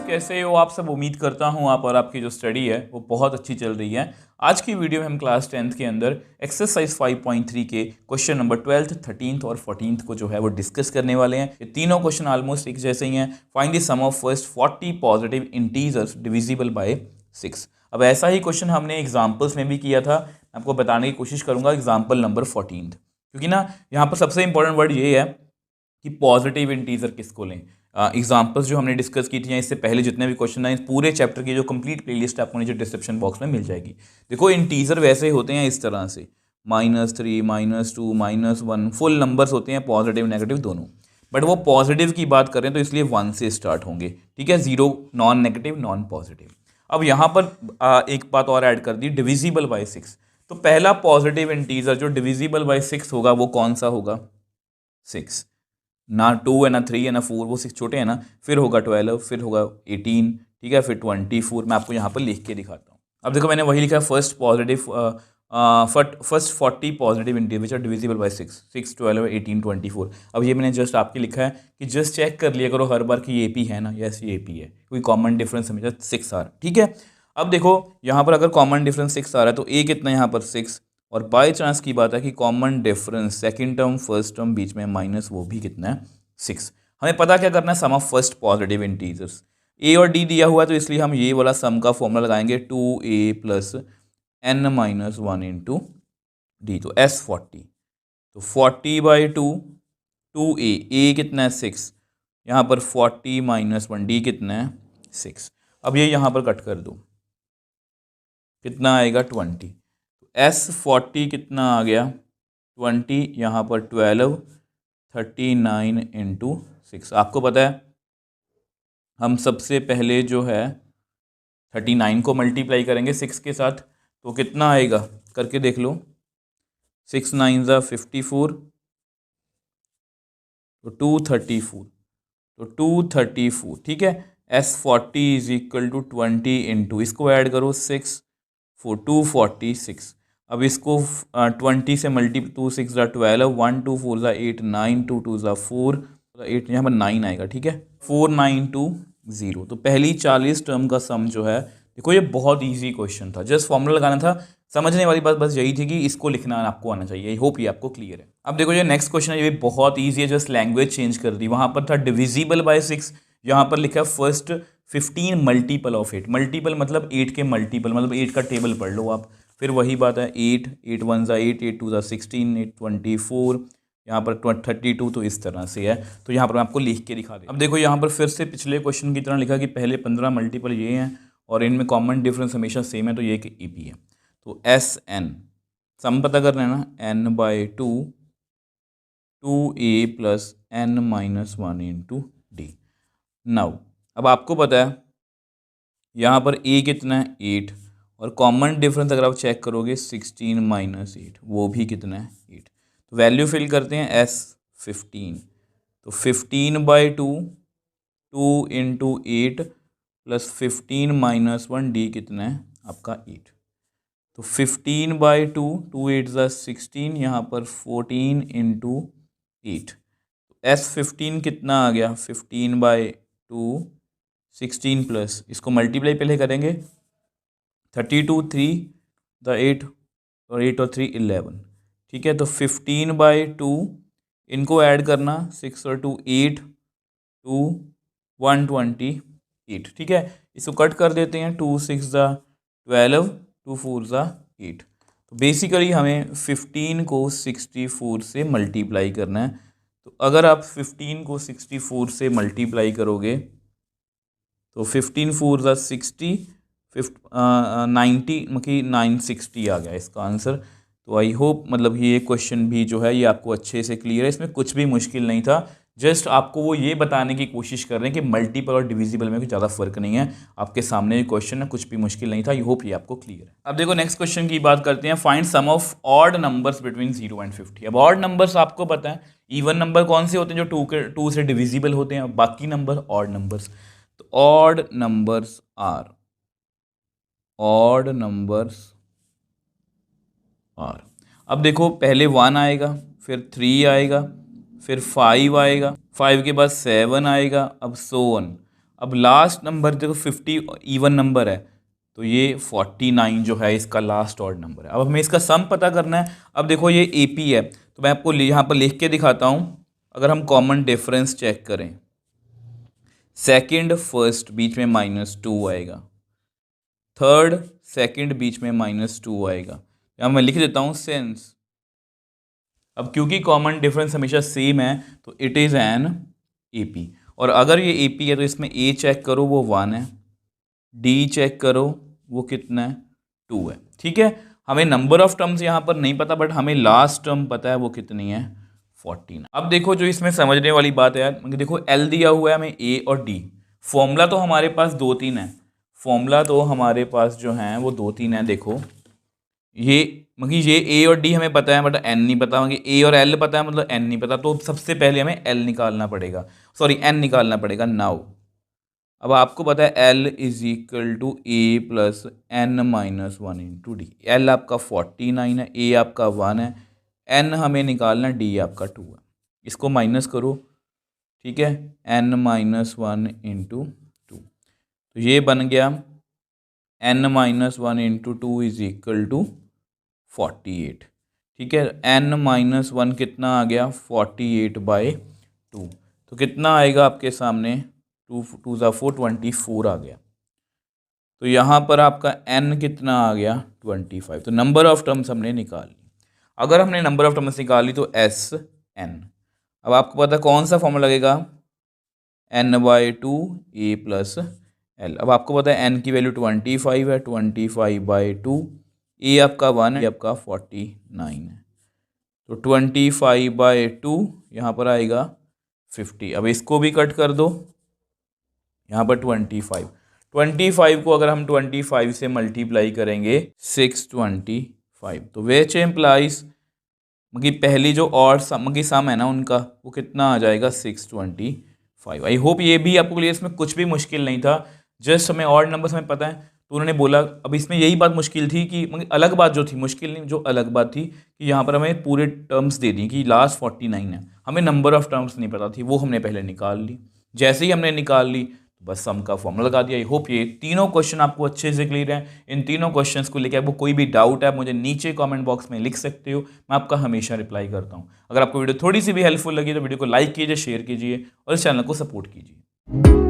कैसे हो आप सब। उम्मीद करता हूँ आप और आपकी जो स्टडी है वो बहुत अच्छी चल रही है। आज की वीडियो में हम क्लास 10th के अंदर एक्सरसाइज 5.3 के क्वेश्चन नंबर 12th, 13th और 14th को जो है वो डिस्कस करने वाले हैं। ये तीनों क्वेश्चन ऑलमोस्ट एक जैसे ही हैं। Find the sum of first 40 positive integers divisible by 6। अब ऐसा ही क्वेश्चन हमने एग्जाम्पल्स में भी किया था। आपको बताने की कोशिश करूंगा एग्जाम्पल नंबर 14, क्योंकि ना यहाँ पर सबसे इंपॉर्टेंट वर्ड ये है कि पॉजिटिव इंटीजर किसको लें। एग्जाम्पल्स जो हमने डिस्कस की थी या इससे पहले जितने भी क्वेश्चन हैं इस पूरे चैप्टर की जो कंप्लीट प्लेलिस्ट आपको नीचे डिस्क्रिप्शन बॉक्स में मिल जाएगी। देखो इंटीजर वैसे होते हैं इस तरह से -3, -2, -1 फुल नंबर्स होते हैं, पॉजिटिव नेगेटिव दोनों। बट वो पॉजिटिव की बात करें तो इसलिए 1 से स्टार्ट होंगे, ठीक है। 0 नॉन नेगेटिव, नॉन पॉजिटिव। अब यहाँ पर एक बात और ऐड कर दी, डिविजिबल बाय 6। तो पहला पॉजिटिव इंटीजर जो डिविजिबल बाय 6 होगा वो कौन सा होगा? 6। ना 2 है, ना 3 है, ना 4, वो 6 छोटे हैं ना। फिर होगा 12, फिर होगा 18, ठीक है, फिर 24। मैं आपको यहाँ पर लिख के दिखाता हूँ। अब देखो मैंने वही लिखा है, first 40 positive integer which are divisible by 6, 6, 12, 18, 24। अब ये मैंने जस्ट आपके लिखा है कि जस्ट चेक कर लिया करो हर बार कि ये पी है ना। यस ये पी है, कोई कॉमन डिफरेंस हमेशा 6 आ रहा है, ठीक है। अब देखो यहाँ पर अगर कॉमन डिफरेंस 6 आ रहा है तो ए कितना यहाँ पर 6, और बाय चांस की बात है कि common difference second term first term बीच में माइनस, वो भी कितना है? 6। हमें पता क्या करना है? सम ऑफ फर्स्ट पॉजिटिव इंटीजर्स। ए और डी दिया हुआ है तो इसलिए हम ये वाला सम का फॉर्मूला लगाएंगे 2a plus n minus 1 into D, तो s40। तो 40/2, 2a, a कितना है 6, यहाँ पर 40 माइनस 1, डी कितना है 6। अब ये यहाँ पर कट कर दो, कितना आएगा 20। S40 कितना आ गया 20, यहाँ पर 12, 39 इंटू 6। आपको पता है हम सबसे पहले जो है 39 को मल्टीप्लाई करेंगे 6 के साथ, तो कितना आएगा करके देख लो। 6 9 ज़ा 54, तो 234, तो 234, ठीक है। S40 is equal to 20 into, इसको ऐड करो 6 4 246। अब इसको 20 से मल्टीप्लाई, 2 6 ज़ा 12, 1 2 4 ज़ा 8, 9 2 2 ज़ा 4, 8 यहाँ पर 9 आएगा, ठीक है। 4920। तो पहली 40 टर्म का सम जो है, देखो ये बहुत इजी क्वेश्चन था, जस्ट फॉर्मूला लगाना था। समझने वाली बात बस यही थी कि इसको लिखना आपको आना चाहिए। आई होप ये आपको क्लियर है। अब देखो ये नेक्स्ट क्वेश्चन है, ये भी बहुत ईजी है, जस्ट लैंग्वेज चेंज कर दी। वहाँ पर था डिविजिबल बाय 6, यहाँ पर लिखा है फर्स्ट 15 मल्टीपल ऑफ 8। मल्टीपल मतलब 8 के मल्टीपल, मतलब 8 का टेबल पढ़ लो आप। फिर वही बात है 8, 8 1 ज़ा 8, 8 2 ज़ा 16, 8 24, यहाँ पर 32, तो इस तरह से है। तो यहाँ पर मैं आपको लिख के दिखा दूँ। अब देखो यहाँ पर फिर से पिछले क्वेश्चन की तरह लिखा कि पहले 15 मल्टीपल ये हैं और इनमें कॉमन डिफरेंस हमेशा सेम है, तो ये कि EP है। तो SN सम पता करना है ना, n/2 2a plus n minus 1 into D. Now अब आपको पता है यहाँ पर a कितना है 8, और कॉमन डिफरेंस अगर आप चेक करोगे 16 माइनस 8, वो भी कितना है 8। तो वैल्यू फिल करते हैं S15, तो 15/2 2 इंटू 8 प्लस 15 माइनस 1, डी कितना है आपका 8। तो 15/2, 2 8 ज़ा 16, यहाँ पर 14 इंटू 8। तो S15 कितना आ गया 15/2 16 प्लस, इसको मल्टीप्लाई पहले करेंगे 32 3 द 8, और 8 और 3 11, ठीक है। तो 15/2 इनको ऐड करना 6 और 2 8 2 128, ठीक है। इसको कट कर देते हैं 2 6 ज़ा 12, 2 4 ज़ा 8। तो बेसिकली हमें 15 को 64 से मल्टीप्लाई करना है। तो अगर आप 15 को 64 से मल्टीप्लाई करोगे तो 15 4 ज़ा 60, 90 मतलब 960 आ गया इसका आंसर। तो आई होप मतलब ये क्वेश्चन भी जो है ये आपको अच्छे से क्लियर है, इसमें कुछ भी मुश्किल नहीं था। जस्ट आपको वो ये बताने की कोशिश कर रहे हैं कि मल्टीपल और डिविजिबल में कुछ ज़्यादा फर्क नहीं है। आपके सामने ये क्वेश्चन है, कुछ भी मुश्किल नहीं था। आई होप ये आपको क्लियर है। अब देखो नेक्स्ट क्वेश्चन की बात करते हैं, find sum of odd numbers between 0 and 50। अब ऑड नंबर्स आपको पता है इवन नंबर कौन से होते हैं जो 2 से डिविजिबल होते हैं, बाकी नंबर ऑड नंबर्स। तो ऑड नंबर्स आर अब देखो पहले 1 आएगा, फिर 3 आएगा, फिर 5 आएगा, 5 के बाद 7 आएगा, अब सो ऑन। अब लास्ट नंबर देखो 50 इवन नंबर है, तो ये 49 जो है इसका लास्ट ऑड नंबर है। अब हमें इसका सम पता करना है। अब देखो ये AP है, तो मैं आपको यहाँ पर लिख के दिखाता हूँ। अगर हम कॉमन डिफरेंस चेक करें, सेकंड फर्स्ट बीच में -2 आएगा, थर्ड सेकंड बीच में -2 आएगा। यहाँ मैं लिख देता हूँ सिंस। अब क्योंकि कॉमन डिफरेंस हमेशा सेम है तो इट इज़ एन AP। और अगर ये AP है तो इसमें A चेक करो वो 1 है, D चेक करो वो कितना है 2 है। ठीक है, हमें नंबर ऑफ टर्म्स यहाँ पर नहीं पता, बट हमें लास्ट टर्म पता है वो कितनी है 14। अब देखो जो इसमें समझने वाली बात है यार, देखो L दिया हुआ है हमें A और D। फॉर्मूला तो हमारे पास 2-3 है, फॉर्मूला तो हमारे पास जो है वो 2-3 है। देखो ये ये A और D हमें पता है बट N नहीं पता, A और L पता है मतलब N नहीं पता। तो सबसे पहले हमें L निकालना पड़ेगा, सॉरी N निकालना पड़ेगा। नाउ अब आपको पता है L is equal to A plus N minus 1 into D. L आपका 49 है, A आपका 1 है, N हमें निकालना, D आपका 2 है। इसको माइनस करो, ठीक है, N माइनस 1 इंटू 2, तो ये बन गया N minus 1 into 2 is equal to 48। ठीक है, N माइनस 1 कितना आ गया 48/2, तो कितना आएगा आपके सामने 2 ज़ा 4 24 आ गया। तो यहाँ पर आपका N कितना आ गया 25। तो नंबर ऑफ टर्म्स हमने निकाल ली। अगर हमने नंबर ऑफ टर्म्स निकाल ली तो SN। अब आपको पता कौन सा फॉर्मूला लगेगा, N/2 A प्लस L। अब आपको पता है N की वैल्यू 25 है, 25/2, A आपका 1 है, A आपका 49 है, तो 25/2 यहाँ पर आएगा 50। अब इसको भी कट कर दो, यहाँ पर 25 को अगर हम 25 से मल्टीप्लाई करेंगे 625, तो विच एम्प्लाइज पहली जो और सम है ना उनका वो कितना आ जाएगा 625। आई होप ये भी आपको क्लियर, इसमें कुछ भी मुश्किल नहीं था, जस्ट हमें और नंबर्स हमें पता है तो उन्होंने बोला। अब इसमें यही बात मुश्किल थी कि अलग बात जो थी, मुश्किल नहीं, जो अलग बात थी कि यहाँ पर हमें पूरे टर्म्स दे दी कि लास्ट 49 है, हमें नंबर ऑफ टर्म्स नहीं पता थी, वो हमने पहले निकाल ली। जैसे ही हमने निकाल ली तो बस सम का फॉर्मूला लगा दिया। आई होप ये तीनों क्वेश्चन आपको अच्छे से क्लियर हैं। इन तीनों क्वेश्चंस को लेकर आपको कोई भी डाउट है मुझे नीचे कमेंट बॉक्स में लिख सकते हो, मैं आपका हमेशा रिप्लाई करता हूँ। अगर आपको वीडियो थोड़ी सी भी हेल्पफुल लगी तो वीडियो को लाइक कीजिए, शेयर कीजिए और इस चैनल को सपोर्ट कीजिए।